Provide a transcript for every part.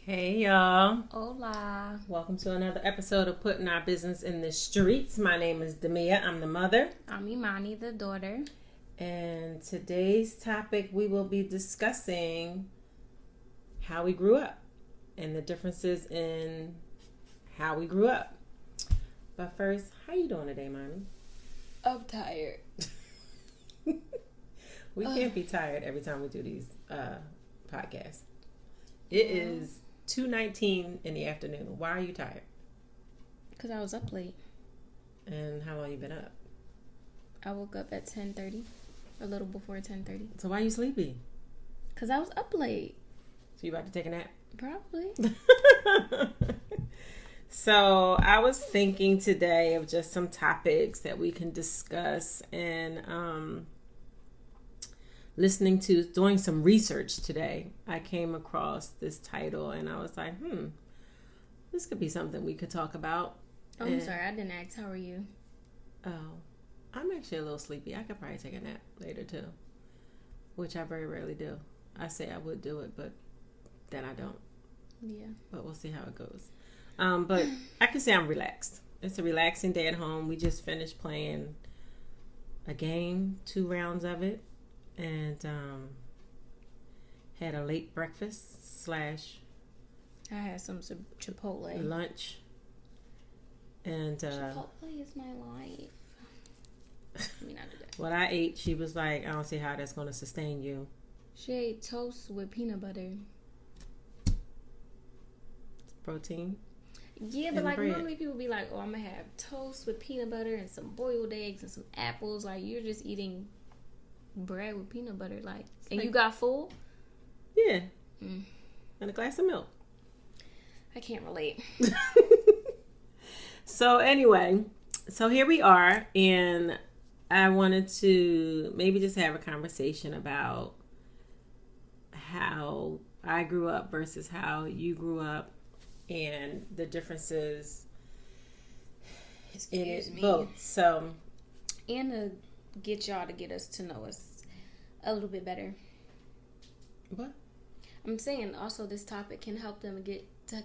Hey y'all. Hola. Welcome to another episode of Putting Our Business in the Streets. My name is Demia. I'm the mother. I'm Imani, the daughter. And today's topic, we will be discussing how we grew up and the differences in how we grew up. But first, how you doing today, Mommy? I'm tired. We can't be tired every time we do these podcasts. It is 2:19 in the afternoon. Why are you tired? Because I was up late. And how long you been up? I woke up at 10:30, a little before 10:30. So why are you sleepy? Because I was up late. So you about to take a nap? Probably. So I was thinking today of just some topics that we can discuss, and doing some research today, I came across this title and I was like, this could be something we could talk about. Oh, I'm sorry, I didn't ask. How are you? Oh, I'm actually a little sleepy. I could probably take a nap later too, which I very rarely do. I say I would do it, but then I don't. Yeah. But we'll see how it goes. But I can say I'm relaxed. It's a relaxing day at home. We just finished playing a game, 2 rounds of it, and had a late breakfast / I had some Chipotle. lunch. And Chipotle is my life. Let me not do that. what I ate, she was like, I don't see how that's going to sustain you. She ate toast with peanut butter. Protein. Yeah, but And like bread. normally people be like, oh, I'm going to have toast with peanut butter and some boiled eggs and some apples. Like, you're just eating bread with peanut butter. Like, and you got full? Yeah. And a glass of milk. I can't relate. So anyway, so here we are, and I wanted to maybe just have a conversation about how I grew up versus how you grew up and the differences in it both. So, And to get y'all to get us to know us a little bit better. what? I'm saying also this topic can help them get to...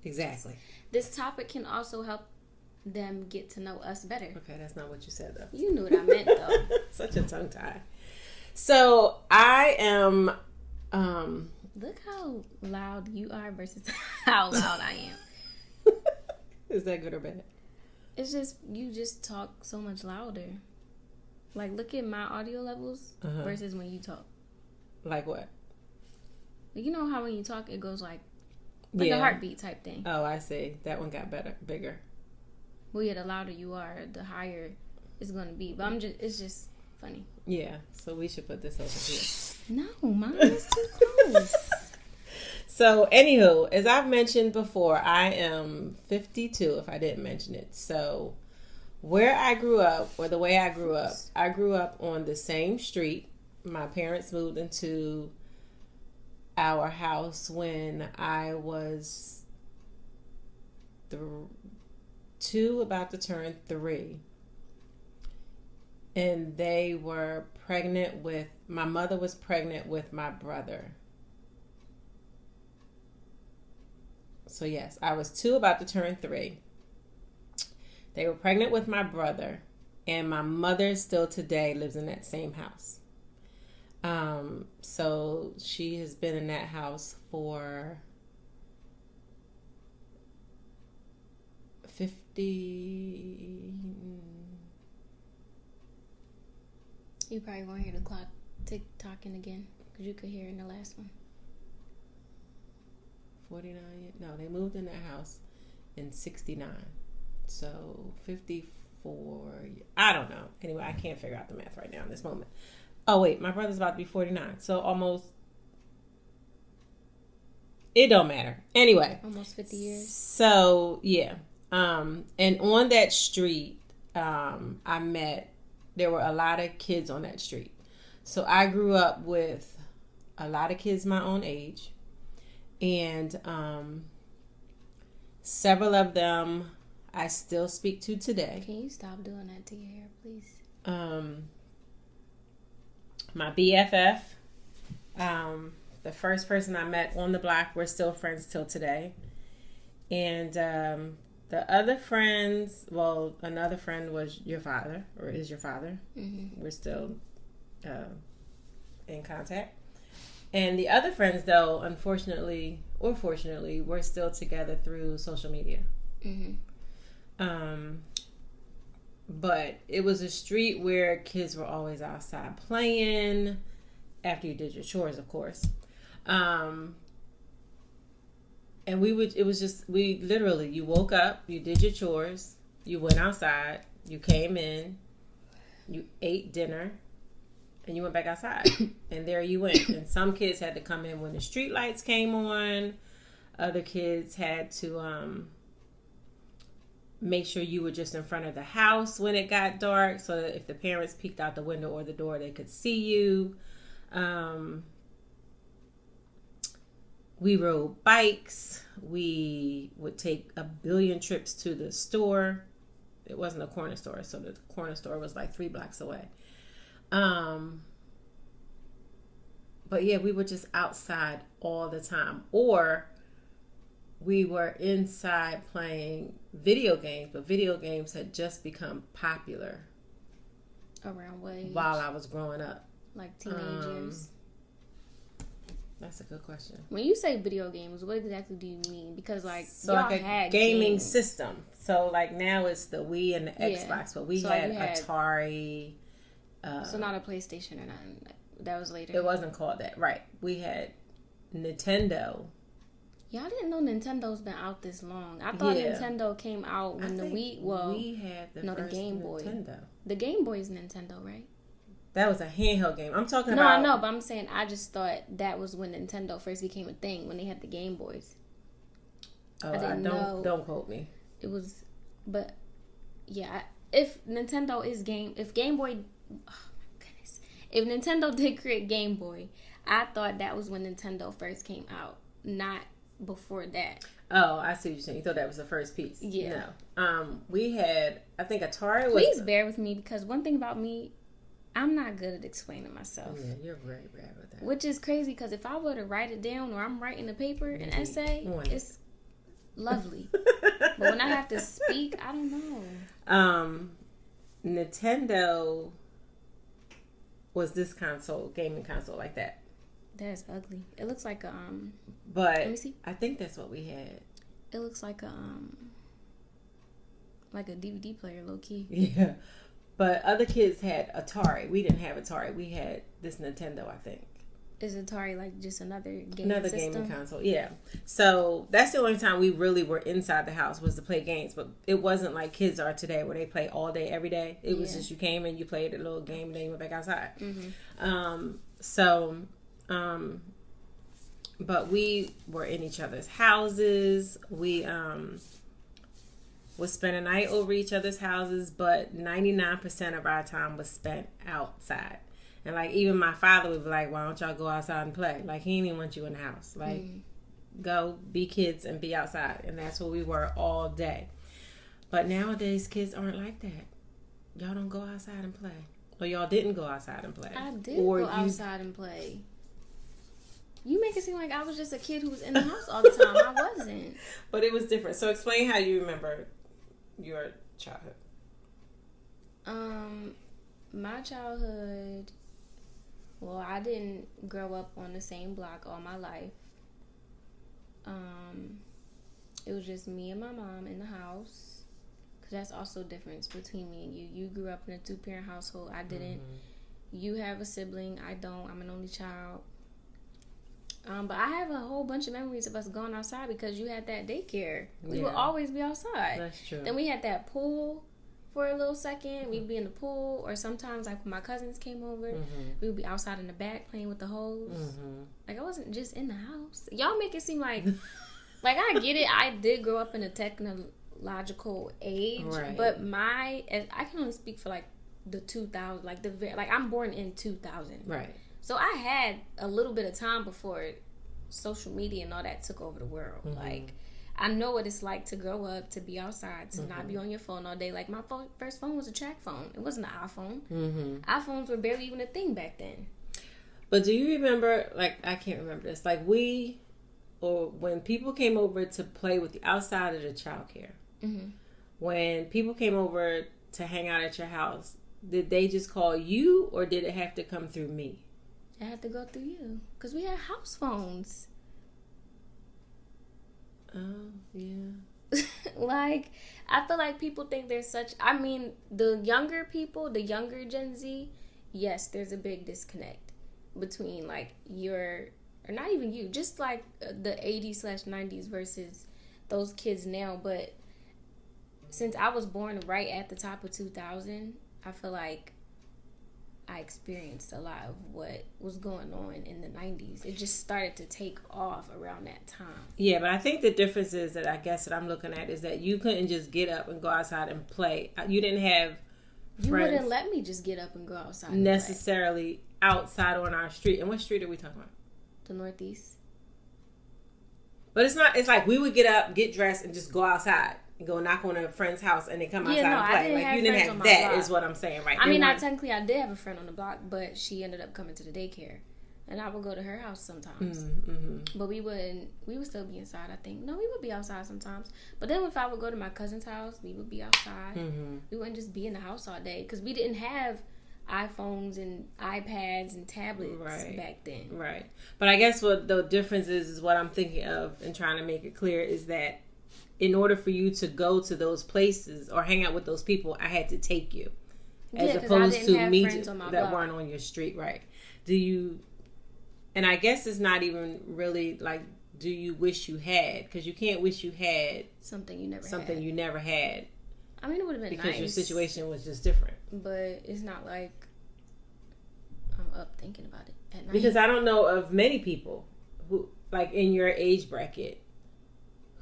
Exactly. This topic can also help them get to know us better. Okay, that's not what you said though. You knew what I meant though. Such a tongue tie. So I am Look how loud you are versus how loud I am. Is that good or bad? It's just, you just talk so much louder. Like, look at my audio levels versus when you talk. Like what? You know how when you talk, it goes like a heartbeat type thing. Oh, I see. That one got bigger. Well, yeah, the louder you are, the higher it's going to be. But it's just funny. Yeah, so we should put this over here. No, mine is too close. So, anywho, as I've mentioned before, I am 52, if I didn't mention it. So, where I grew up, or the way I grew up on the same street. My parents moved into our house when I was 2, about to turn 3. And they were pregnant with, my mother was pregnant with my brother. So yes, I was 2, about to turn 3. They were pregnant with my brother, and my mother still today lives in that same house. So she has been in that house for 50. You probably won't hear the clock tick-tocking again because you could hear it in the last one. 49 years. No, they moved in that house in 69. So 54. I don't know. Anyway, I can't figure out the math right now in this moment. Oh, wait. My brother's about to be 49. So almost. It don't matter. Anyway. Almost 50 years. So, yeah. And on that street, there were a lot of kids on that street. So I grew up with a lot of kids my own age. And several of them I still speak to today. Can you stop doing that to your hair, please? My BFF, the first person I met on the block. We're still friends till today. And the other friends, well, another friend was your father, or is your father. Mm-hmm. We're still in contact. And the other friends, though, unfortunately or fortunately, we're still together through social media. Mm-hmm. But it was a street where kids were always outside playing after you did your chores, of course. And we literally, you woke up, you did your chores, you went outside, you came in, you ate dinner, and you went back outside. And there you went. And some kids had to come in when the street lights came on. Other kids had to make sure you were just in front of the house when it got dark, so that if the parents peeked out the window or the door, they could see you. We rode bikes. We would take a billion trips to the store. It wasn't a corner store, so the corner store was like 3 blocks away. But yeah, we were just outside all the time. Or we were inside playing video games, but video games had just become popular. Around what age? While I was growing up. Like teenagers? That's a good question. When you say video games, what exactly do you mean? Because so y'all like had a gaming games. system. So like now it's the Wii and the Xbox, but we had Atari. So not a PlayStation or nothing. That was later. It wasn't called that, right? We had Nintendo. Y'all didn't know Nintendo's been out this long. I thought Nintendo came out when the Wii. Well, we had the Game Boy. Nintendo. The Game Boy is Nintendo, right? That was a handheld game. I'm talking about. about. No, I know, but I'm saying I just thought that was when Nintendo first became a thing, when they had the Game Boys. Oh, I didn't know. Don't quote me. It was, but yeah, if Nintendo is if Game Boy, oh my goodness, if Nintendo did create Game Boy, I thought that was when Nintendo first came out, not before that. Oh, I see what you're saying. You thought that was the first piece. Yeah. No. We had, I think Atari was. Please bear with me, because one thing about me, I'm not good at explaining myself. Yeah, you're very bad with that. Which is crazy, because if I were to write it down, or I'm writing a paper, an essay, it's lovely. But when I have to speak, I don't know. Nintendo was this gaming console like that. That's ugly. It looks like a But let me see. I think that's what we had. It looks like a DVD player, low key. Yeah. But other kids had Atari. We didn't have Atari. We had this Nintendo, I think. Is Atari like just another gaming console? Yeah. So that's the only time we really were inside the house, was to play games. But it wasn't like kids are today, where they play all day, every day. It was just you came in, you played a little game, and then you went back outside. Mm-hmm. But we were in each other's houses. We would spend a night over each other's houses, but 99% of our time was spent outside. And like, even my father would be like, why don't y'all go outside and play? Like, he didn't even want you in the house. Like, go be kids and be outside. And that's what we were all day. But nowadays, kids aren't like that. Y'all don't go outside and play. Or y'all didn't go outside and play. I did go outside and play. You make it seem like I was just a kid who was in the house all the time. I wasn't. But it was different. So explain how you remember your childhood. My childhood, well, I didn't grow up on the same block all my life. It was just me and my mom in the house, because that's also the difference between me and you. You grew up in a 2-parent household. I didn't. You have a sibling. I don't. I'm an only child. But I have a whole bunch of memories of us going outside, because you had that daycare. We would always be outside. That's true. Then we had that pool for a little second. We'd be in the pool, or sometimes like when my cousins came over, we would be outside in the back playing with the hose. Like, I wasn't just in the house. Y'all make it seem like, like, I get it. I did grow up in a technological age, right. But I can only speak for like the 2000, like I'm born in 2000, right? So I had a little bit of time before social media and all that took over the world. Like, I know what it's like to grow up, to be outside, to not be on your phone all day. Like, my first phone was a track phone. It wasn't an iPhone. iPhones were barely even a thing back then. But do you remember, like, I can't remember this, like when people came over to play with you outside of the childcare, when people came over to hang out at your house, did they just call you or did it have to come through me? It had to go through you because we had house phones. Oh, yeah. Like, I feel like people think there's such... I mean, the younger people, the younger Gen Z, yes, there's a big disconnect between, like, or not even you, just, like, the 80s/90s versus those kids now. But since I was born right at the top of 2000, I feel like I experienced a lot of what was going on in the 90s. It just started to take off around that time. Yeah, but I think the difference is that I guess that I'm looking at is that you couldn't just get up and go outside and play. You didn't have friends. You wouldn't let me just get up and go outside and necessarily play. Outside on our street. And what street are we talking about? The Northeast. But it's not, it's like we would get up, get dressed, and just go outside. And go knock on a friend's house and they come outside and play. Like you didn't have that is what I'm saying, right? I mean, technically I did have a friend on the block, but she ended up coming to the daycare. And I would go to her house sometimes. But we would still be inside, I think. No, we would be outside sometimes. But then if I would go to my cousin's house, we would be outside. We wouldn't just be in the house all day. Because we didn't have iPhones and iPads and tablets back then. Right. But I guess what the difference is what I'm thinking of and trying to make it clear is that in order for you to go to those places or hang out with those people, I had to take you. As opposed to me that weren't on your street, right? Do you... And I guess it's not even really like, do you wish you had? Because you can't wish you had something you never had. I mean, it would have been because nice. Your situation was just different. But it's not like I'm up thinking about it at night. Because I don't know of many people who, like in your age bracket,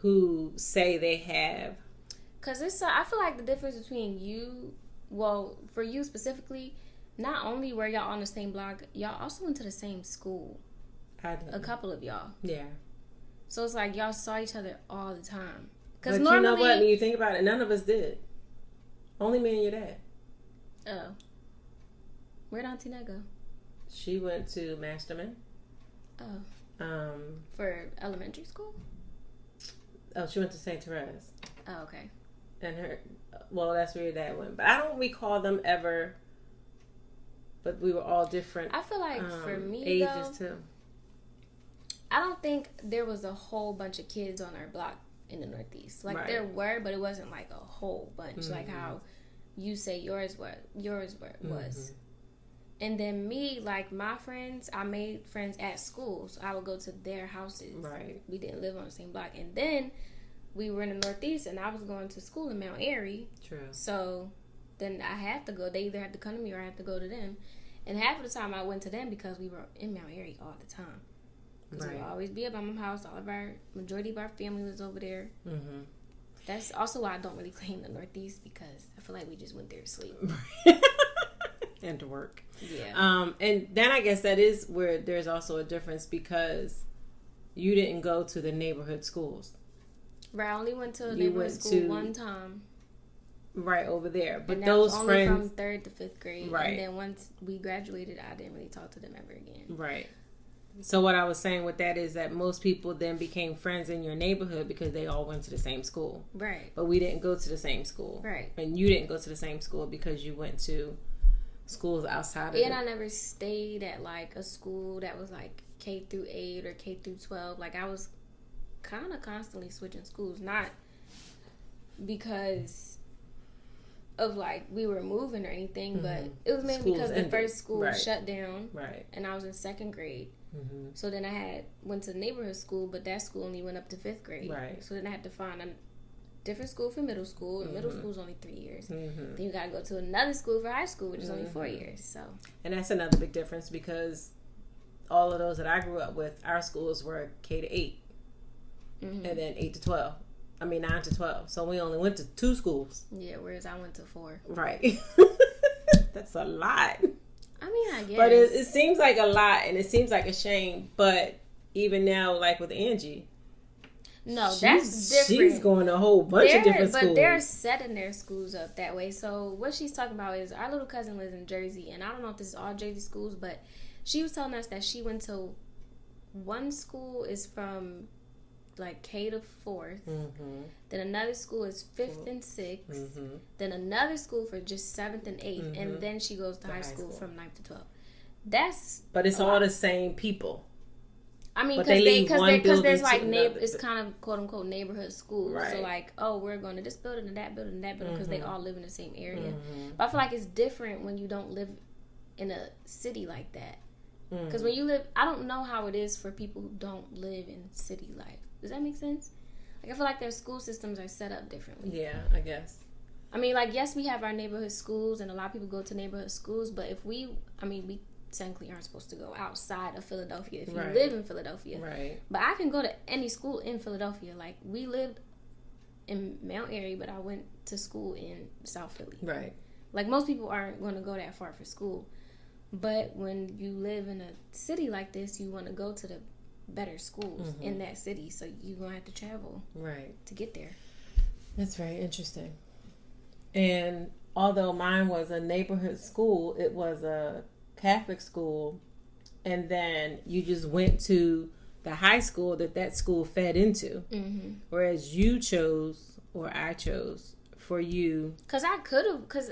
who say they have. Because I feel like the difference between you, well, for you specifically, not only were y'all on the same block, y'all also went to the same school. I did. A couple of y'all. Yeah. So it's like y'all saw each other all the time. But normally, you know what? When you think about it, none of us did. Only me and your dad. Oh. Where'd Auntie Ned go? She went to Masterman. Oh. For elementary school? Oh, she went to St. Therese. Oh, okay. And that's where your dad went. But I don't recall them ever... But we were all different. I feel like for me, ages though, too. I don't think there was a whole bunch of kids on our block in the Northeast. Like there were, but it wasn't like a whole bunch. Like how you say yours was. And then me, like my friends, I made friends at school, so I would go to their houses. Right. We didn't live on the same block, and then we were in the Northeast, and I was going to school in Mount Airy. True. So then I had to go. They either had to come to me or I had to go to them. And half of the time I went to them because we were in Mount Airy all the time. Because we would always be at my mom's house. Majority of our family was over there. Mm-hmm. That's also why I don't really claim the Northeast, because I feel like we just went there to sleep. And to work. Yeah. And then I guess that is where there's also a difference, because you didn't go to the neighborhood schools. Right. I only went to a neighborhood school one time. Right over there, but and that those was only friends from 3rd to 5th grade, right? And then once we graduated, I didn't really talk to them ever again. Right. So what I was saying with that is that most people then became friends in your neighborhood because they all went to the same school, right? But we didn't go to the same school, right? And you didn't go to the same school because you went to schools outside of. And I never stayed at like a school that was like K through 8 or K through 12. Like I was kind of constantly switching schools, not because of like we were moving or anything, but it was mainly because the first school shut down, and I was in 2nd grade. So then I went to the neighborhood school, but that school only went up to 5th grade. So then I had to find a different school for middle school, and middle school is only 3 years. Then you gotta go to another school for high school, which is only 4 years. So, and that's another big difference, because all of those that I grew up with, our schools were K to 8, and then 8 to 12. 9 to 12. So we only went to 2 schools. Yeah, whereas I went to 4. Right. That's a lot. I guess. But it seems like a lot, and it seems like a shame. But even now, like with Angie, that's different. She's going to a whole bunch of different schools. But they're setting their schools up that way. So what she's talking about is our little cousin lives in Jersey, and I don't know if this is all Jersey schools, but She was telling us that she went to one school is from like K to 4th. Mm-hmm. Then another school is 5th and 6th. Mm-hmm. Then another school for just 7th and 8th. Mm-hmm. And then she goes to high school from 9th to 12th. But it's all the same people. I mean, because there's like it's kind of quote unquote neighborhood schools. Right. So like, oh, we're going to this building and that building and that building because they all live in the same area. Mm-hmm. But I feel like it's different when you don't live in a city like that. Because when you live, I don't know how it is for people who don't live in city life. Does that make sense? Like, I feel like their school systems are set up differently. Yeah, I guess. I mean, like, yes, we have our neighborhood schools, and a lot of people go to neighborhood schools, but we technically aren't supposed to go outside of Philadelphia if you live in Philadelphia. Right. But I can go to any school in Philadelphia. Like, we lived in Mount Airy, but I went to school in South Philly. Right. Like, most people aren't going to go that far for school. But when you live in a city like this, you want to go to the better schools in that city, so you're going to have to travel to get there. That's very interesting. And although mine was a neighborhood school, it was a Catholic school, and then you just went to the high school that school fed into. Mm-hmm. Whereas you chose, or I chose for you. Because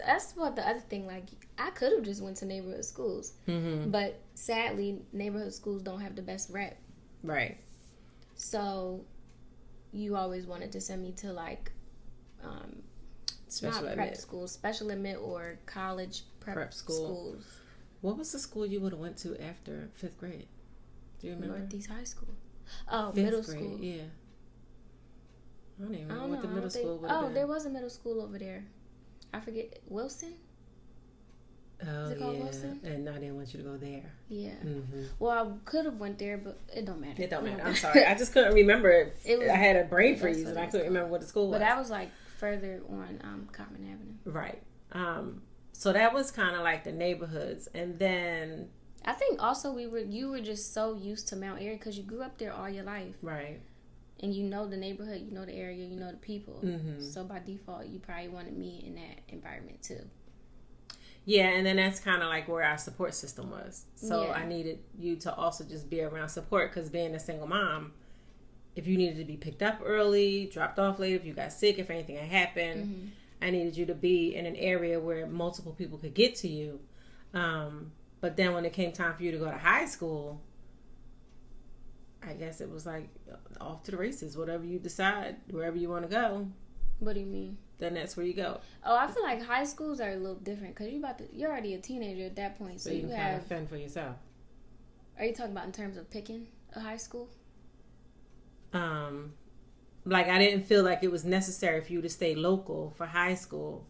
that's what the other thing, like, I could have just went to neighborhood schools. Mm-hmm. But sadly, neighborhood schools don't have the best rep. Right. So you always wanted to send me to like special not prep schools, special admit or college prep schools. What was the school you would have went to after 5th grade? Do you remember? Northeast High School. Oh, middle grade, school. Yeah. I don't even remember what the middle school would have been. There was a middle school over there. I forget. Wilson? Oh, Wilson? And I didn't want you to go there. Yeah. Mm-hmm. Well, I could have went there, but it don't matter. It don't matter. I'm sorry. I just couldn't remember. I had a brain freeze, and I couldn't remember what the school was. But that was like further on Common Avenue. Right. So that was kind of like the neighborhoods. And then I think also you were just so used to Mount Airy because you grew up there all your life. Right. And you know the neighborhood, you know the area, you know the people. Mm-hmm. So by default, you probably wanted me in that environment too. Yeah, and then that's kind of like where our support system was. So I needed you to also just be around support because being a single mom, if you needed to be picked up early, dropped off late, if you got sick, if anything had happened, I needed you to be in an area where multiple people could get to you. But then when it came time for you to go to high school, I guess it was like off to the races. Whatever you decide, wherever you want to go. What do you mean? Then that's where you go. Oh, I feel like high schools are a little different because you're already a teenager at that point, so you can kind of fend for yourself. Are you talking about in terms of picking a high school? Like I didn't feel like it was necessary for you to stay local for high school.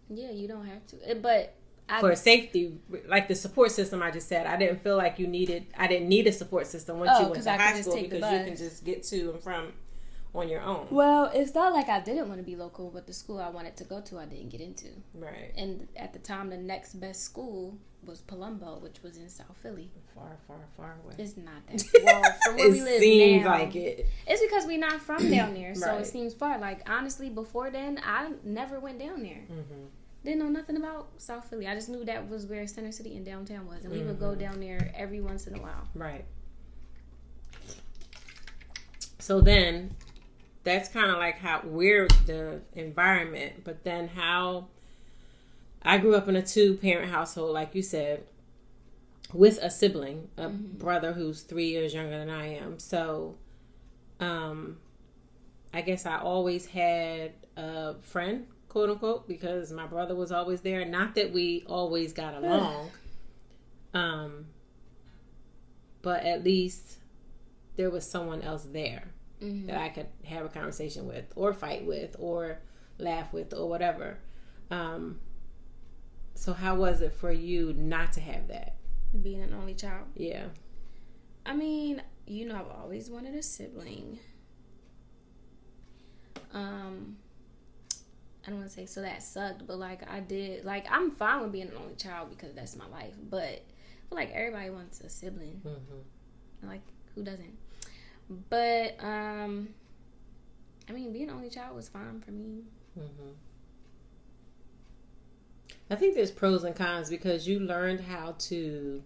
Yeah, you don't have to, but for safety, like the support system I just said, I didn't feel like I didn't need a support system once you went to high school because you can just get to and from on your own. Well, it's not like I didn't want to be local, but the school I wanted to go to, I didn't get into. Right. And at the time, the next best school was Palumbo, which was in South Philly. Far, far, far away. It's not that. Well, from where we live now. It seems like it. It's because we're not from down there, so it seems far. Like, honestly, before then, I never went down there. Mm-hmm. Didn't know nothing about South Philly. I just knew that was where Center City and downtown was, and we would go down there every once in a while. Right. So then, that's kind of like how we're the environment, but then how I grew up in a 2-parent household, like you said, with a sibling, a brother who's 3 years younger than I am. So, I guess I always had a friend, quote unquote, because my brother was always there. Not that we always got along, but at least there was someone else there that I could have a conversation with, or fight with, or laugh with, or whatever. So how was it for you not to have that? Being an only child? Yeah. I mean, I've always wanted a sibling. I don't want to say so that sucked, but like I did, like I'm fine with being an only child because that's my life. But I feel like everybody wants a sibling. Like who doesn't? But I mean, being an only child was fine for me. I think there's pros and cons because you learned how to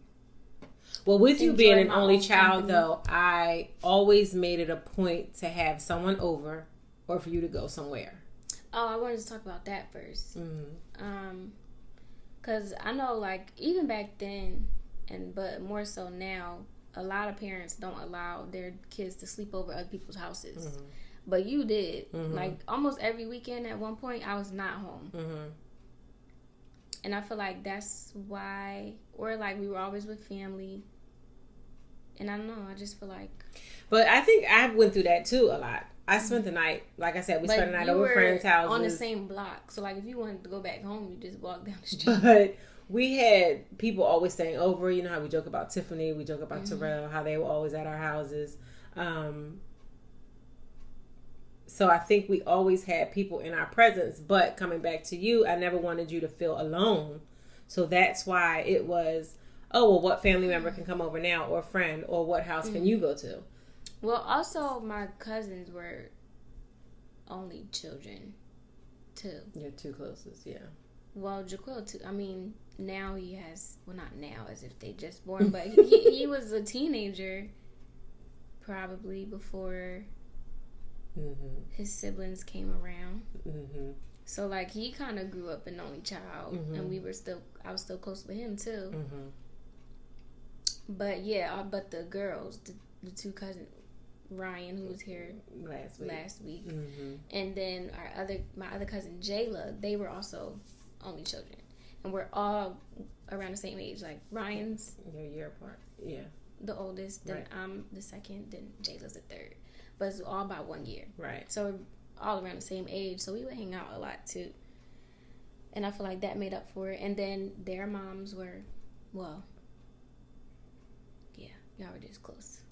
Well, with you being an only child, company. though, I always made it a point to have someone over or for you to go somewhere. Oh, I wanted to talk about that first. Mm-hmm. Because I know, like, even back then, but more so now, a lot of parents don't allow their kids to sleep over other people's houses. Mm-hmm. But you did. Mm-hmm. Like, almost every weekend at one point, I was not home. Mm-hmm. And I feel like that's why, or like we were always with family. And I don't know, I just feel like. But I think I went through that too a lot. I spent the night, like I said, we spent the night over friends' houses. On the same block. So like if you wanted to go back home, you just walk down the street. But we had people always staying over. You know how we joke about Tiffany, we joke about Terrell, how they were always at our houses. So I think we always had people in our presence. But coming back to you, I never wanted you to feel alone. So that's why it was, oh, well, what family member can come over now, or friend, or what house can you go to? Well, also, my cousins were only children, too. Your two closest, yeah. Well, Jaquil, too. I mean, now he has, well, not now, as if they just born, but he was a teenager probably before his siblings came around. Mm-hmm. So, like, he kind of grew up an only child, and I was still close with him, too. Mm-hmm. But, yeah, but the girls, the two cousins, Ryan, who was here last week, and then my other cousin Jayla, they were also only children, and we're all around the same age. Like Ryan's a year apart, yeah, the oldest, then I'm the second, then Jayla's the third, but it's all about 1 year, right? So we're all around the same age, so we would hang out a lot too, and I feel like that made up for it. And then their moms were, well, yeah, y'all were just close.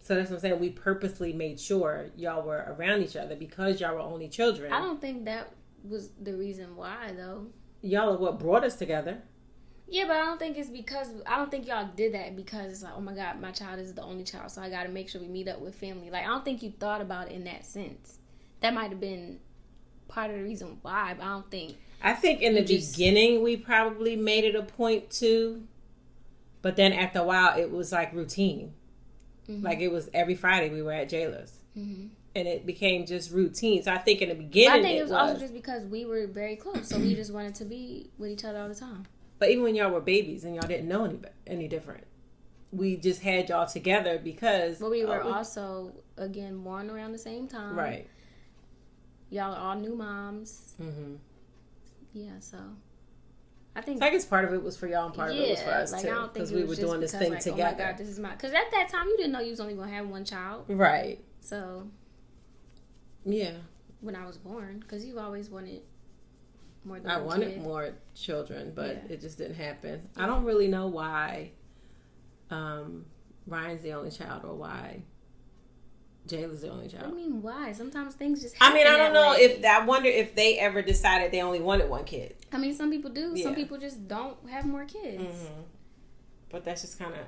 So that's what I'm saying. We purposely made sure y'all were around each other because y'all were only children. I don't think that was the reason why, though. Y'all are what brought us together. Yeah, but I don't think it's because, I don't think y'all did that because it's like, oh my God, my child is the only child, so I got to make sure we meet up with family. Like, I don't think you thought about it in that sense. That might have been part of the reason why, but I think in the beginning we probably made it a point to, but then after a while it was like routine. Mm-hmm. Like it was every Friday we were at Jayla's. Mm-hmm. And it became just routine. So I think in the beginning I think it was also just because we were very close. So we just wanted to be with each other all the time. But even when y'all were babies and y'all didn't know any different, we just had y'all together because... But we were also, again, born around the same time. Right. Y'all are all new moms. Mm-hmm. Yeah, so... I think it's part of it was for y'all and part of it was for us, like, too. Because we were doing this thing together. Oh my God, this is my... Because at that time, you didn't know you was only going to have one child. Right. So... Yeah. When I was born, because you always wanted more than I one wanted kid. more children, but it just didn't happen. Yeah. I don't really know why Ryan's the only child or why Jayla's the only child. What do you mean why? Sometimes things just happen. I mean, I don't know I wonder if they ever decided they only wanted one kid. I mean, some people do. Yeah. Some people just don't have more kids. Mm-hmm. But that's just kind of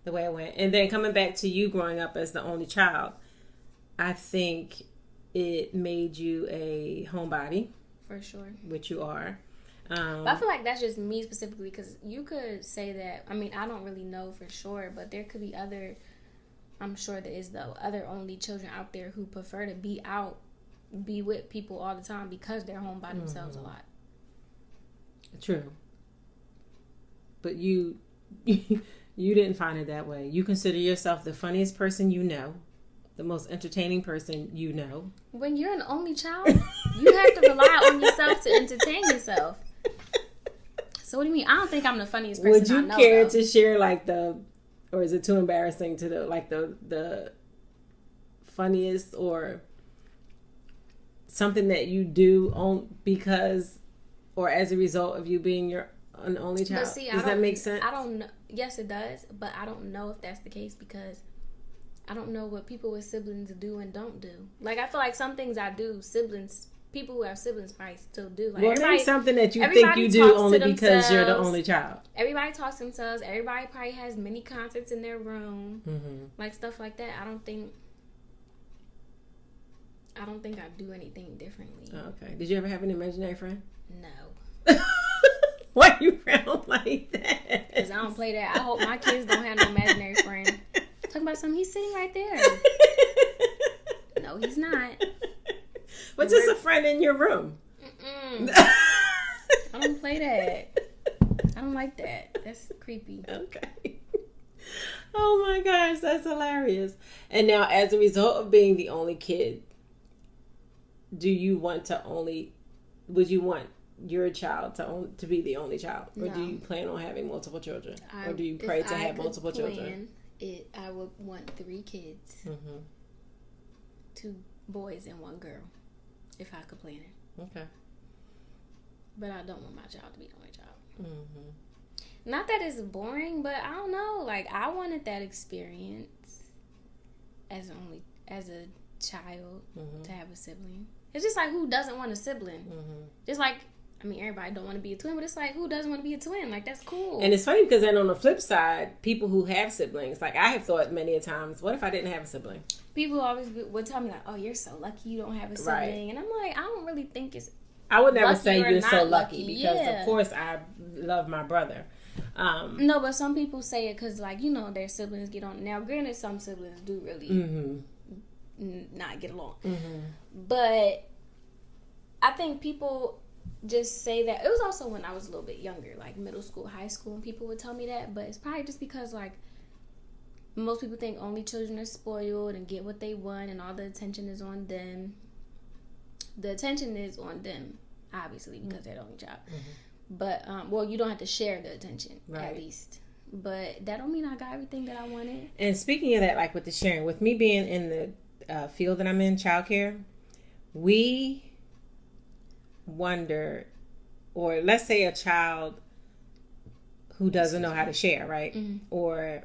the way it went. And then coming back to you growing up as the only child, I think it made you a homebody. For sure. Which you are. But I feel like that's just me specifically because you could say that. I mean, I don't really know for sure, but there could be other... I'm sure there is, though, other only children out there who prefer to be with people all the time because they're home by themselves a lot. True. But you didn't find it that way. You consider yourself the funniest person you know, the most entertaining person you know. When you're an only child, you have to rely on yourself to entertain yourself. So what do you mean? I don't think I'm the funniest person Would you I know, care though. to share or is it too embarrassing to the funniest or something that you do because or as a result of you being an only child? But see, does that make sense? I don't know. Yes, it does, but I don't know if that's the case because I don't know what people with siblings do and don't do. Like, I feel like some things I do, people who have siblings probably still do. Like, well, name something that you think you do only because you're the only child. Everybody talks to themselves. Everybody probably has mini concerts in their room. Mm-hmm. Like, stuff like that. I don't think I do anything differently. Okay. Did you ever have an imaginary friend? No. Why you frown like that? Because I don't play that. I hope my kids don't have no imaginary friend. Talking about something, he's sitting right there. No, he's not. But just a friend in your room. I don't play that. I don't like that. That's creepy. Okay. Oh my gosh, that's hilarious. And now, as a result of being the only kid, would you want your child to be the only child? Or do you plan on having multiple children? Or do you pray to have multiple children? I would want 3 kids. Mm-hmm. 2 boys and 1 girl. If I could plan it. Okay. But I don't want my child to be the only child. Mm-hmm. Not that it's boring, but I don't know. Like, I wanted that experience as a child to have a sibling. It's just like, who doesn't want a sibling? Mm-hmm. Just like, I mean, everybody don't want to be a twin, but it's like, who doesn't want to be a twin? Like, that's cool. And it's funny because then on the flip side, people who have siblings, like I have thought many a times, what if I didn't have a sibling? People always would tell me like, oh, you're so lucky you don't have a sibling. Right. And I'm like, I don't really think it's I would never say you're so lucky because, of course, I love my brother. No, but some people say it because, like, you know, their siblings get on. Now, granted, some siblings do really not get along. Mm-hmm. But I think people just say that. It was also when I was a little bit younger, like middle school, high school, and people would tell me that. But it's probably just because, like, most people think only children are spoiled and get what they want and all the attention is on them. The attention is on them, obviously, because they're the only child. Mm-hmm. But, well, you don't have to share the attention, at least. But that don't mean I got everything that I wanted. And speaking of that, like with the sharing, with me being in the field that I'm in, childcare, we wonder, or let's say a child who doesn't know how to share, right? Mm-hmm. Or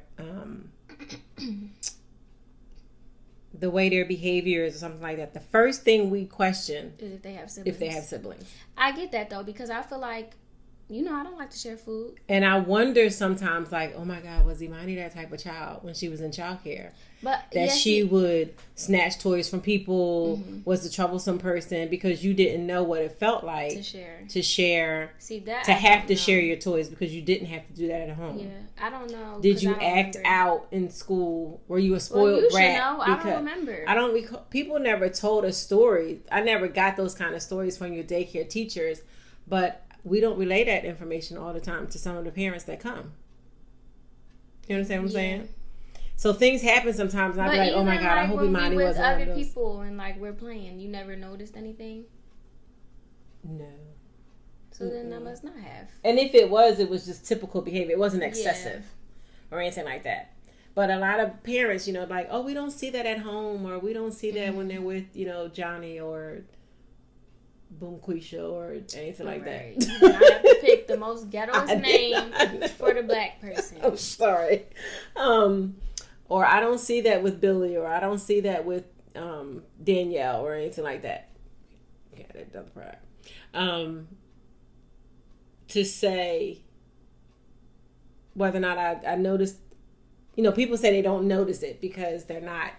the way their behavior is or something like that. The first thing we question is if they have siblings. I get that, though, because I feel like, you know, I don't like to share food. And I wonder sometimes, like, oh my God, was Imani that type of child when she was in childcare? But that she would snatch toys from people, was the troublesome person because you didn't know what it felt like to share. See that? To have to share your toys because you didn't have to do that at home. Yeah, I don't know. Did you act out in school? Were you a spoiled brat? Know. I don't remember. I don't recall. People never told us stories. I never got those kind of stories from your daycare teachers, but we don't relay that information all the time to some of the parents that come. You understand what I'm saying? So things happen sometimes, and I'll be like, "Oh my God, I hope Imani wasn't one of those." Other people and like we're playing, you never noticed anything? No. So then I must not have. And if it was just typical behavior. It wasn't excessive or anything like that. But a lot of parents, you know, like, "Oh, we don't see that at home," or "We don't see that when they're with, you know, Johnny or Boom Quisha or anything like that." You have to pick the most ghettoest name for the black person. I'm sorry. Or I don't see that with Billy, or I don't see that with Danielle or anything like that. Yeah, that doesn't pride. To say whether or not I noticed, you know, people say they don't notice it because they're not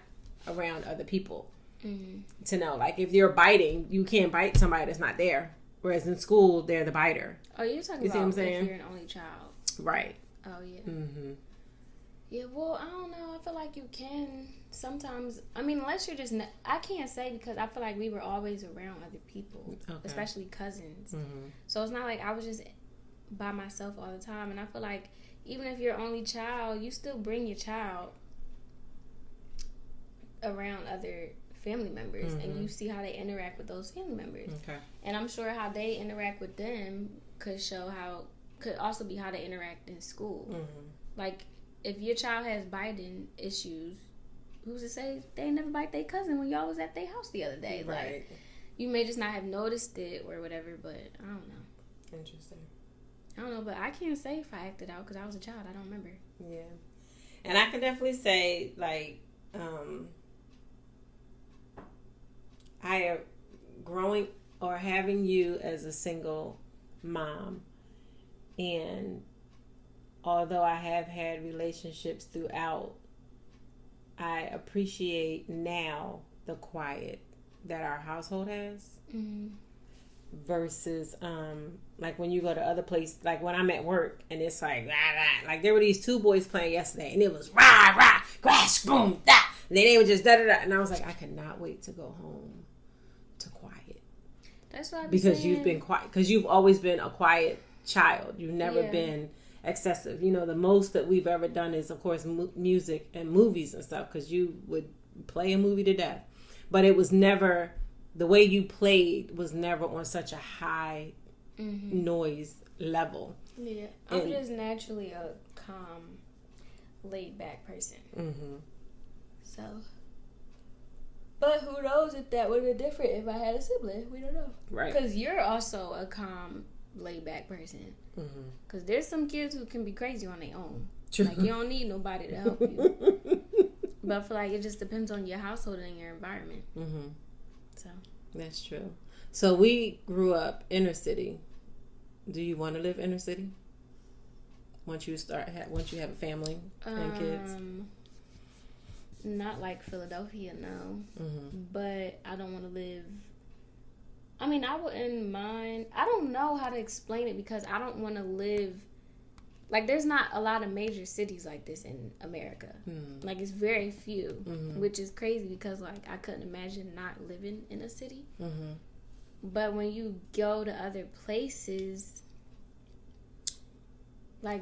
around other people. Mm-hmm. To know, like, if you're biting, you can't bite somebody that's not there. Whereas in school, they're the biter. Oh, you're talking about if you're an only child. Right. Oh, yeah. Mm-hmm. Yeah, well, I don't know. I feel like you can sometimes. I mean, unless you're just... I can't say because I feel like we were always around other people. Okay. Especially cousins. Mm-hmm. So it's not like I was just by myself all the time. And I feel like even if you're only child, you still bring your child around other family members, and you see how they interact with those family members. Okay. And I'm sure how they interact with them could also be how they interact in school. Mm-hmm. Like, if your child has biting issues, who's to say they never bite their cousin when y'all was at their house the other day? Right. Like, you may just not have noticed it or whatever, but I don't know. Interesting. I don't know, but I can't say if I acted out because I was a child. I don't remember. Yeah. And I can definitely say, like, I am growing or having you as a single mom, and although I have had relationships throughout, I appreciate now the quiet that our household has. Mm-hmm. versus like when you go to other places, like when I'm at work and it's like rah, rah. Like there were these two boys playing yesterday and it was rah rah crash boom da, and then they were just da da da, and I was like, I could not wait to go home to quiet. That's what I because saying. You've been quiet, because you've always been a quiet child. You've never been excessive. You know, the most that we've ever done is of course music and movies and stuff, because you would play a movie to death, but it was never, the way you played was never on such a high noise level. Yeah, I'm just naturally a calm, laid back person. So, but who knows if that would have been different if I had a sibling? We don't know, right? Because you're also a calm, laid back person. Because there's some kids who can be crazy on their own. True. Like you don't need nobody to help you. But I feel like it just depends on your household and your environment. So that's true. So we grew up inner city. Do you want to live inner city once you have a family and kids? Not like Philadelphia, no. But I don't want to live. I mean, I wouldn't mind. I don't know how to explain it because I don't want to live. Like, there's not a lot of major cities like this in America. Like, it's very few, which is crazy because, like, I couldn't imagine not living in a city. But when you go to other places, like,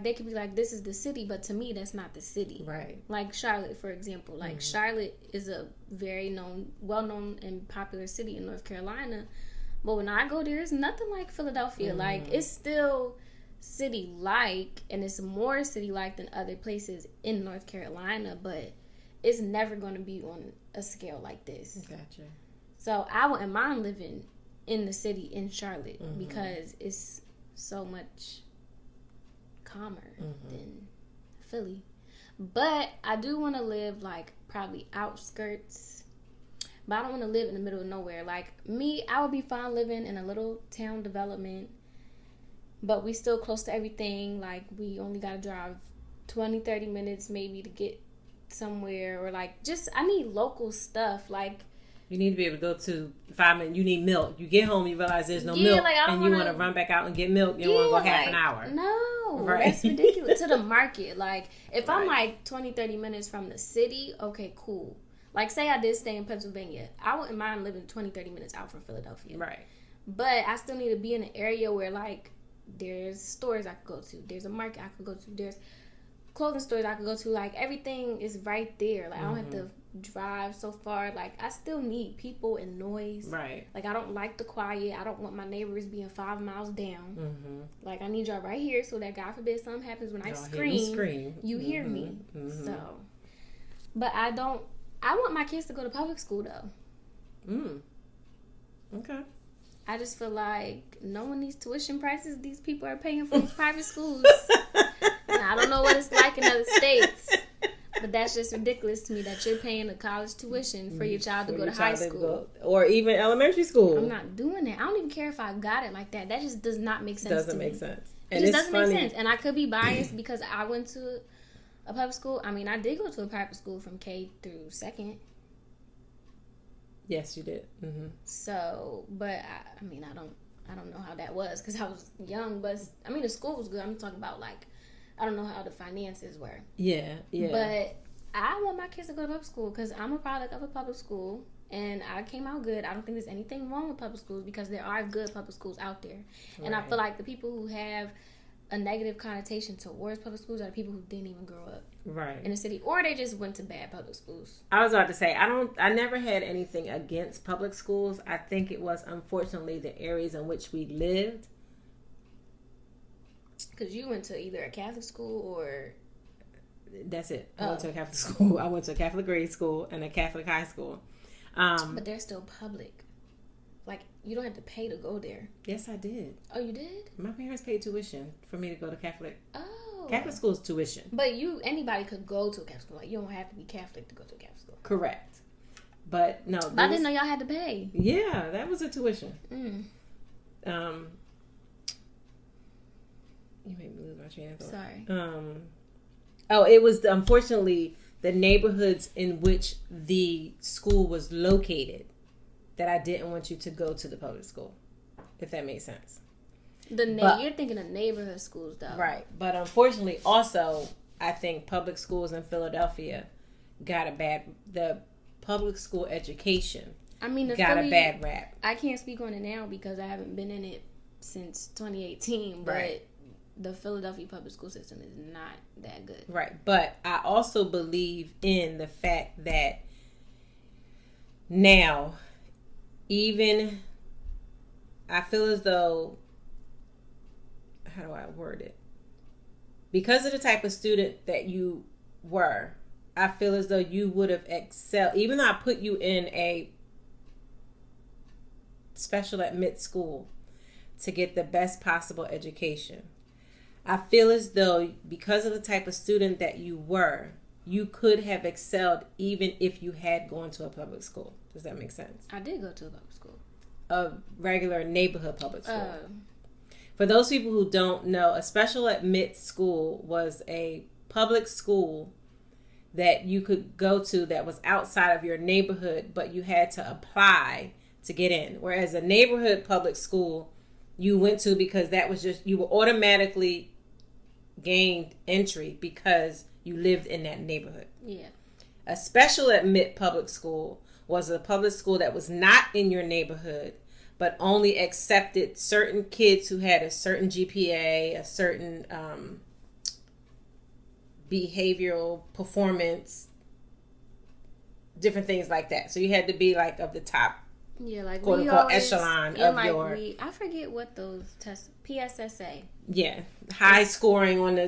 they could be like, this is the city, but to me, that's not the city. Right. Like, Charlotte, for example. Like, Charlotte is a very well-known and popular city in North Carolina. But when I go there, it's nothing like Philadelphia. Like, it's still city-like, and it's more city-like than other places in North Carolina, but it's never going to be on a scale like this. Gotcha. So I wouldn't mind living in the city in Charlotte because it's so much calmer than Philly. But I do want to live like probably outskirts, but I don't want to live in the middle of nowhere. Like me, I would be fine living in a little town development, but we still close to everything. Like, we only got to drive 20, 30 minutes maybe to get somewhere. Or, like, just, I need local stuff. Like, you need to be able to go to 5 minutes. You need milk. You get home, you realize there's no milk. Like, and you want to run back out and get milk. You don't want to go half an hour. No. Right. That's ridiculous. To the market. Like, if I'm, like, 20, 30 minutes from the city, okay, cool. Like, say I did stay in Pennsylvania. I wouldn't mind living 20, 30 minutes out from Philadelphia. Right. But I still need to be in an area where, like, there's stores I could go to. There's a market I could go to. There's clothing stores I could go to. Like, everything is right there. Like, I don't have to drive so far. Like, I still need people and noise. Right. Like, I don't like the quiet. I don't want my neighbors being 5 miles down. Like, I need y'all right here so that, God forbid, something happens when I scream. You hear me. So, but I want my kids to go to public school, though. Okay. I just feel like knowing these tuition prices these people are paying for these private schools. And I don't know what it's like in other states, but that's just ridiculous to me that you're paying a college tuition for your child to go to high school. Or even elementary school. I'm not doing that. I don't even care if I got it like that. That just does not make sense to me. Doesn't make sense. It just doesn't make sense. And I could be biased because I went to a public school. I mean, I did go to a private school from K through 2nd. Yes, you did. So, but I mean, I don't know how that was because I was young. But I mean, the school was good. I'm talking about like, I don't know how the finances were. Yeah. But I want my kids to go to public school because I'm a product of a public school, and I came out good. I don't think there's anything wrong with public schools because there are good public schools out there, and I feel like the people who have a negative connotation towards public schools are the people who didn't even grow up in the city, or they just went to bad public schools. I was about to say, I never had anything against public schools. I think it was unfortunately the areas in which we lived. Because you went to either a Catholic school or... That's it. I went to a Catholic school. I went to a Catholic grade school and a Catholic high school. But they're still public. Like, you don't have to pay to go there. Yes, I did. Oh, you did? My parents paid tuition for me to go to Catholic. Oh. Catholic school is tuition. But anybody could go to a Catholic school. Like, you don't have to be Catholic to go to a Catholic school. Correct. But no. But I didn't know y'all had to pay. Yeah, that was a tuition. You made me lose my train of thought. Sorry. It was unfortunately the neighborhoods in which the school was located that I didn't want you to go to the public school. if that makes sense. You're thinking of neighborhood schools, though. Right. But unfortunately, also, I think public schools in Philadelphia got the public school education got a bad rap. I can't speak on it now because I haven't been in it since 2018, but right. The Philadelphia public school system is not that good. Right. But I also believe in the fact that now, even, I feel as though, how do I word it? Because of the type of student that you were, I feel as though you would have excelled, even though I put you in a special admit school to get the best possible education. I feel as though because of the type of student that you were, you could have excelled even if you had gone to a public school. Does that make sense? I did go to a public school. A regular neighborhood public school. For those people who don't know, a special admit school was a public school that you could go to that was outside of your neighborhood, but you had to apply to get in. Whereas a neighborhood public school you went to because that was just, you were automatically gained entry because you lived in that neighborhood. Yeah. A special admit public school was a public school that was not in your neighborhood, but only accepted certain kids who had a certain GPA, a certain behavioral performance, different things like that. So you had to be like of the top, like quote unquote, echelon of like your. I forget what those tests. PSSA. Yeah, high scoring on the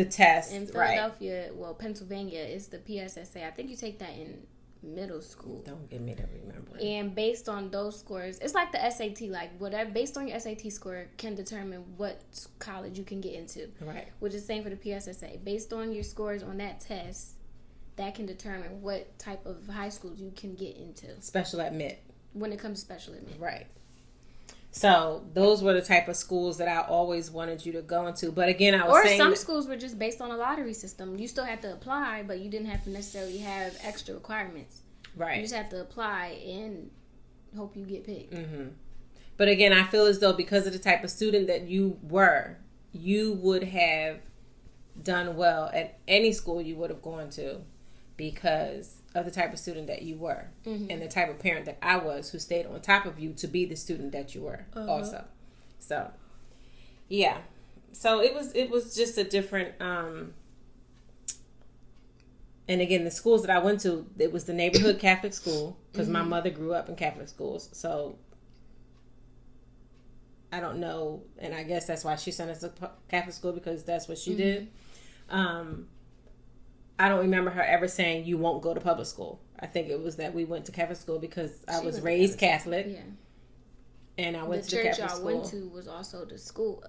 test. In Philadelphia, Pennsylvania, it's the PSSA. I think you take that in middle school. Don't get me to remember. And based on those scores, it's like the SAT. Like whatever, based on your SAT score, can determine what college you can get into. Right. Which is the same for the PSSA. Based on your scores on that test, that can determine what type of high schools you can get into. Special admit. When it comes to special admit. Right. So those were the type of schools that I always wanted you to go into. But again, I was saying, some schools were just based on a lottery system. You still had to apply, but you didn't have to necessarily have extra requirements. Right. You just have to apply and hope you get picked. Mm-hmm. But again, I feel as though because of the type of student that you were, you would have done well at any school you would have gone to because of the type of student that you were, mm-hmm. and the type of parent that I was who stayed on top of you to be the student that you were also. So, yeah. So it was just a different, and again, the schools that I went to, it was the neighborhood Catholic school because mm-hmm. my mother grew up in Catholic schools. So I don't know, and I guess that's why she sent us to Catholic school because that's what she mm-hmm. did. I don't remember her ever saying you won't go to public school. I think it was that we went to Catholic school because I was raised Catholic. Yeah. And I went to the Catholic school. The church y'all went to was also the school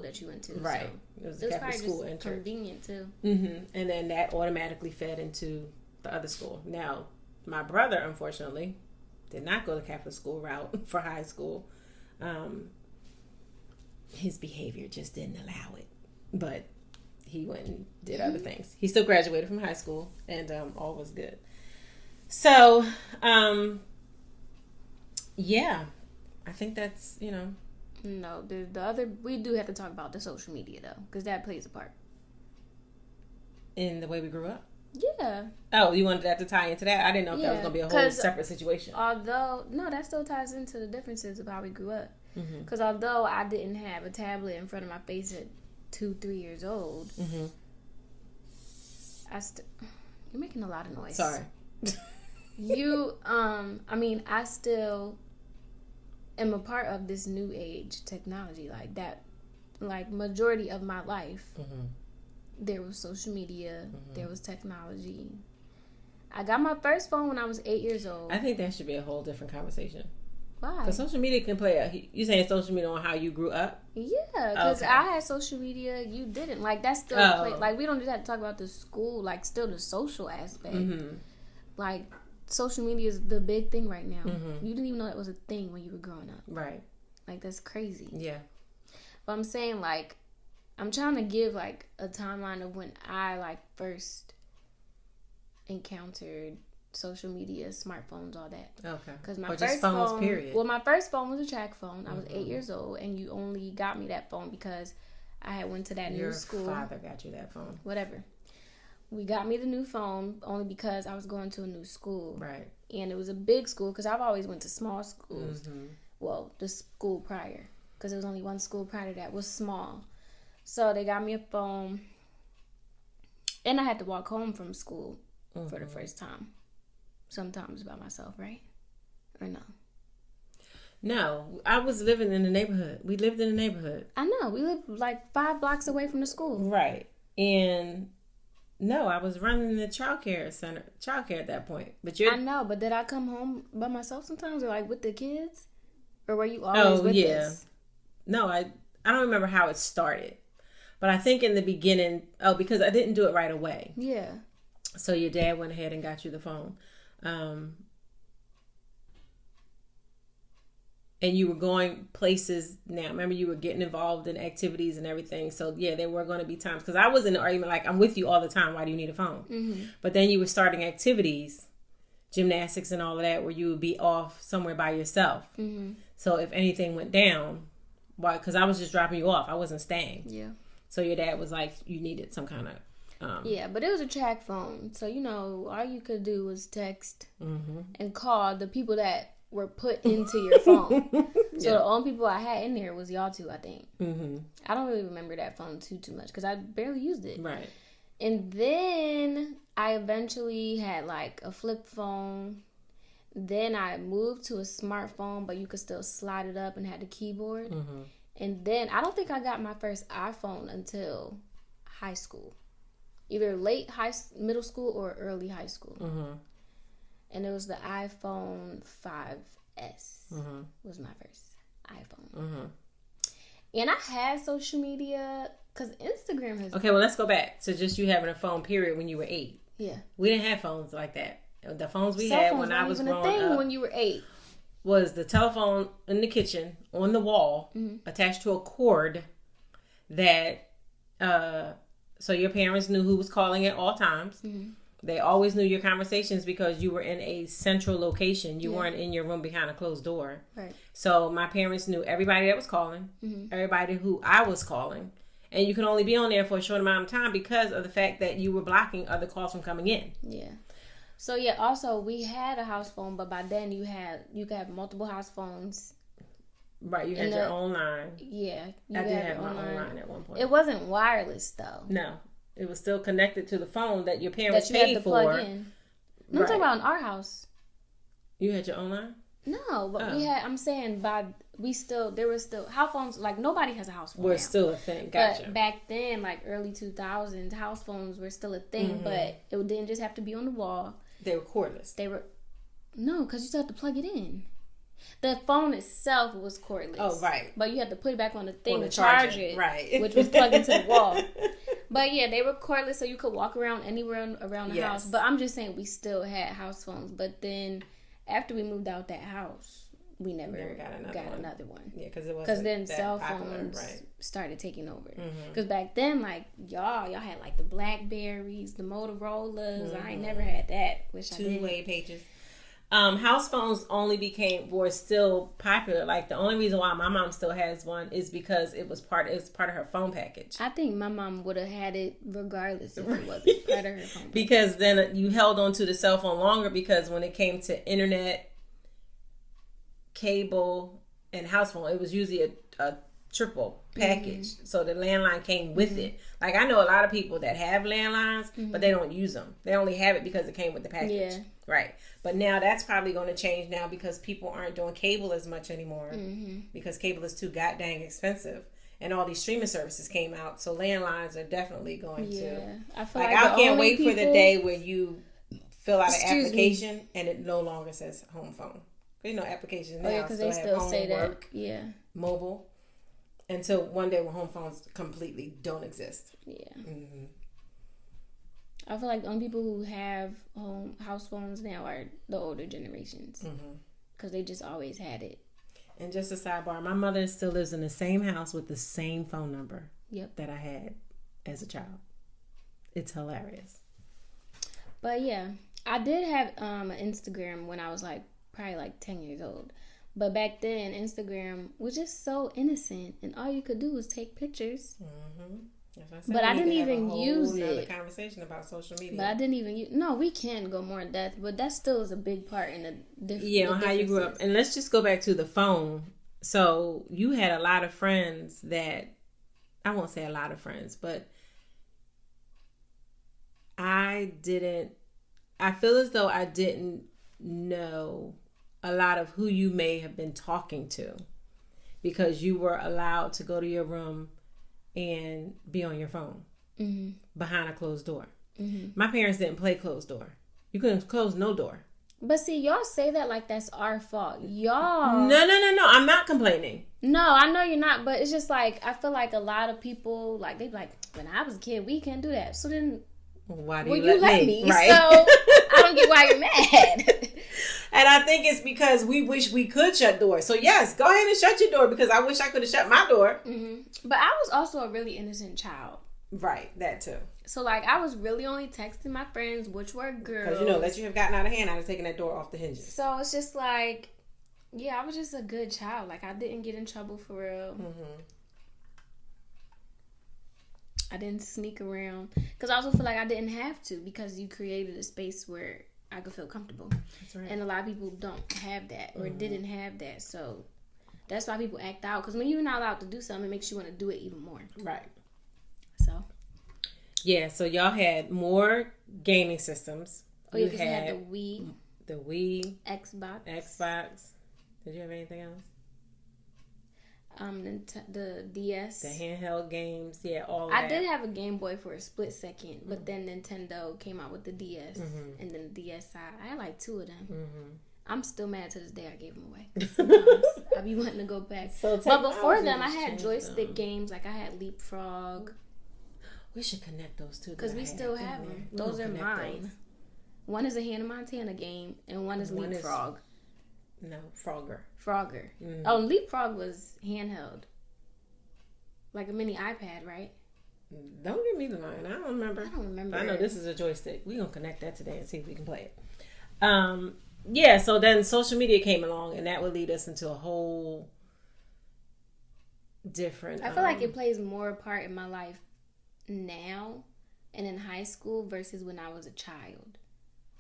that you went to. Right. So it was a Catholic school and church. Convenient too. Mm-hmm. And then that automatically fed into the other school. Now, my brother, unfortunately, did not go the Catholic school route for high school. His behavior just didn't allow it. But he went and did other things. He still graduated from high school, and all was good. So, yeah, I think that's, No, the other, we do have to talk about the social media, though, because that plays a part. In the way we grew up? Yeah. Oh, you wanted that to tie into that? I didn't know if that was going to be a whole separate situation. No, that still ties into the differences of how we grew up. Because although I didn't have a tablet in front of my face at 2-3 years old, mm-hmm. You're making a lot of noise. Sorry. I still am a part of this new age technology, like that. Like majority of my life, mm-hmm. there was social media, mm-hmm. there was technology. I got my first phone when I was 8 years old. I think that should be a whole different conversation. Why? Because social media can play you saying social media on how you grew up? Yeah, because I had social media, you didn't. Like, that's still like, we don't just have to talk about the school, like, still the social aspect. Mm-hmm. Like, social media is the big thing right now. Mm-hmm. You didn't even know that was a thing when you were growing up. Right. Like, that's crazy. Yeah. But I'm saying, like, I'm trying to give, like, a timeline of when I, like, first encountered social media, smartphones, all that. Okay. Because my or first just phones, phone, period. well, my first phone was a track phone. I was 8 years old, and you only got me that phone because I had went to that new school. Your father got you that phone. Whatever. We got me the new phone only because I was going to a new school. Right. And it was a big school because I've always went to small schools. Well, the school prior, because there was only one school prior to that was small. So they got me a phone, and I had to walk home from school for the first time. Sometimes by myself, right? Or no? No, I was living in the neighborhood. We lived in the neighborhood. I know. We lived like 5 blocks away from the school. Right. And no, I was running the childcare at that point. But I know, but did I come home by myself sometimes, or like with the kids? Or were you always with this? No, I don't remember how it started. But I think in the beginning, because I didn't do it right away. Yeah. So your dad went ahead and got you the phone. And you were going places now. Remember, you were getting involved in activities and everything. So, yeah, there were going to be times. Because I was in an argument like, I'm with you all the time. Why do you need a phone? But then you were starting activities, gymnastics and all of that, where you would be off somewhere by yourself. So if anything went down, why? Because I was just dropping you off. I wasn't staying. Yeah. So your dad was like, you needed some kind of... yeah, but it was a track phone. So, all you could do was text and call the people that were put into your phone. So the only people I had in there was y'all two, I think. I don't really remember that phone too much because I barely used it. Right. And then I eventually had like a flip phone. Then I moved to a smartphone, but you could still slide it up and had the keyboard. And then I don't think I got my first iPhone until high school. Either late middle school or early high school. And it was the iPhone 5S was my first iPhone. And I had social media because Instagram has... Okay, well, let's go back to just you having a phone, period, when you were 8. Yeah. We didn't have phones like that. The phones we Cell had phones when I was growing thing up when you were 8 was the telephone in the kitchen on the wall attached to a cord that... so your parents knew who was calling at all times. They always knew your conversations because you were in a central location. You weren't in your room behind a closed door. Right. So my parents knew everybody that was calling, everybody who I was calling. And you could only be on there for a short amount of time because of the fact that you were blocking other calls from coming in. Yeah. So, yeah, also, we had a house phone, but by then you could have multiple house phones. Right, you had your own line. Yeah. I did have my own line at one point. It wasn't wireless, though. No. It was still connected to the phone that your parents paid had to for. Plug in. No, I'm talking about in our house. You had your own line? No, but we had, I'm saying there was still, house phones, like nobody has a house phone We're now. still a thing, gotcha. But back then, like early 2000s, house phones were still a thing, but it didn't just have to be on the wall. They were cordless. No, because you still have to plug it in. The phone itself was cordless. Oh, right. But you had to put it back on the thing to charger. charge it. Right. Which was plugged into the wall. But yeah, they were cordless so you could walk around anywhere around the house. But I'm just saying we still had house phones. But then after we moved out that house, we never got another one. Yeah, because it wasn't Because then that cell popular, phones started taking over. Because back then, like, y'all had like the Blackberries, the Motorola's. I ain't never had that. Wish I did. Two-way pages. House phones were still popular. Like, the only reason why my mom still has one is because it was part of her phone package. I think my mom would have had it regardless if it wasn't part of her phone package. Because then you held on to the cell phone longer because when it came to internet, cable, and house phone, it was usually a triple package. So the landline came with it. Like, I know a lot of people that have landlines, but they don't use them. They only have it because it came with the package. Yeah. Right. But now that's probably going to change now because people aren't doing cable as much anymore because cable is too goddamn expensive. And all these streaming services came out. So landlines are definitely going to. I feel like I can't wait for the day where you fill out an application and it no longer says home phone. Applications now because they still say work, that. Mobile. Until one day when home phones completely don't exist. Yeah. I feel like the only people who have house phones now are the older generations. Because they just always had it. And just a sidebar, my mother still lives in the same house with the same phone number that I had as a child. It's hilarious. But yeah, I did have an Instagram when I was like probably like 10 years old. But back then, Instagram was just so innocent, and all you could do was take pictures. Mm-hmm. But I didn't even use it. Another conversation about social media. But I didn't even use. No, we can go more in depth, but that still is a big part in the difference. Yeah, on how you grew up. And let's just go back to the phone. So you had a lot of friends that, I won't say a lot of friends, but I feel as though I didn't know a lot of who you may have been talking to, because you were allowed to go to your room and be on your phone behind a closed door. Mm-hmm. My parents didn't play closed door. You couldn't close no door. But see, y'all say that like that's our fault. Y'all. No. I'm not complaining. No, I know you're not, but it's just like, I feel like a lot of people, like, they be like, when I was a kid, we can't do that. So then, why do you let me? Right. So I don't get why you're mad. And I think it's because we wish we could shut doors. So yes, go ahead and shut your door, because I wish I could have shut my door. Mm-hmm. But I was also a really innocent child. Right, that too. So like, I was really only texting my friends, which were girls. Because let you have gotten out of hand, I was taking that door off the hinges. So it's just like, yeah, I was just a good child. Like, I didn't get in trouble for real. Mm-hmm. I didn't sneak around. Because I also feel like I didn't have to, because you created a space where I could feel comfortable. That's right. And a lot of people don't have that, or didn't have that. So that's why people act out. Because when you're not allowed to do something, it makes you want to do it even more. Right. So. Yeah, so y'all had more gaming systems. Oh, yeah, because you had the Wii. Xbox. Did you have anything else? The DS. The handheld games. Yeah, all I did have a Game Boy for a split second, but then Nintendo came out with the DS, and then the DS side. I had like 2 of them. Mm-hmm. I'm still mad to this day I gave them away. Sometimes I be wanting to go back. But before them, I had joystick games. Like, I had Leapfrog. We should connect those two. Because we still have them. Those are mine. Those. One is a Hannah Montana game, and one is Leapfrog. Frogger. Mm-hmm. Oh, Leapfrog was handheld. Like a mini iPad, right? Don't give me the line. I don't remember. I know this is a joystick. We're going to connect that today and see if we can play it. Yeah, so then social media came along, and that would lead us into a whole different... I feel like it plays more part in my life now and in high school versus when I was a child.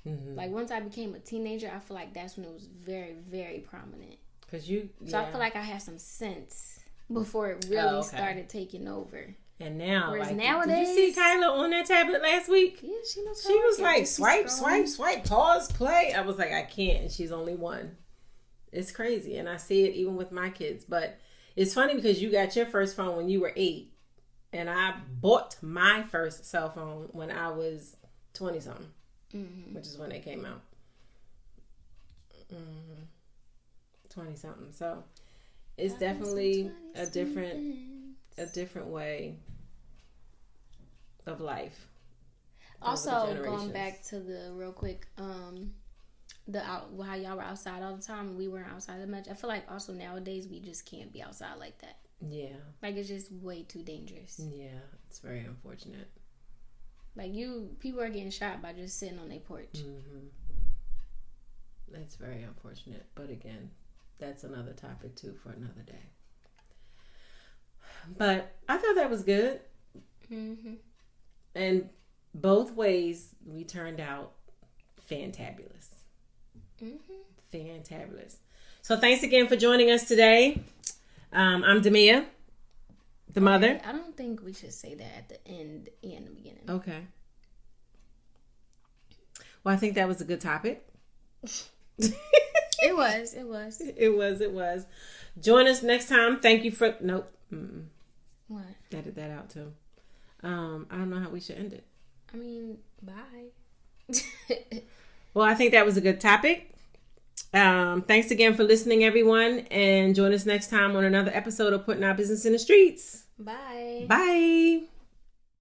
Mm-hmm. Like, once I became a teenager, I feel like that's when it was very, very prominent. I feel like I had some sense before it really started taking over. And now, whereas nowadays, did you see Kyla on that tablet last week? Yeah, she knows. She was like, swipe, pause, play. I was like, I can't. And she's only 1. It's crazy, and I see it even with my kids. But it's funny because you got your first phone when you were 8, and I bought my first cell phone when I was 20-something. Mm-hmm. Which is when they came out. 20-something. So it's definitely a different way of life. Also, going back to the real quick, how y'all were outside all the time and we weren't outside that much. I feel like also nowadays we just can't be outside like that. Yeah. Like, it's just way too dangerous. Yeah, it's very unfortunate. Like, people are getting shot by just sitting on their porch. Mm-hmm. That's very unfortunate. But again, that's another topic too for another day. But I thought that was good. Mm-hmm. And both ways we turned out fantabulous. Mm-hmm. Fantabulous. So thanks again for joining us today. I'm Demia, the mother. I don't think we should say that at the end and the beginning. Okay. Well, I think that was a good topic. It was. Join us next time. Thank you for... Nope. Mm-mm. What? Edit that out too. I don't know how we should end it. I mean, bye. Well, I think that was a good topic. Thanks again for listening, everyone. And join us next time on another episode of Putting Our Business in the Streets. Bye. Bye.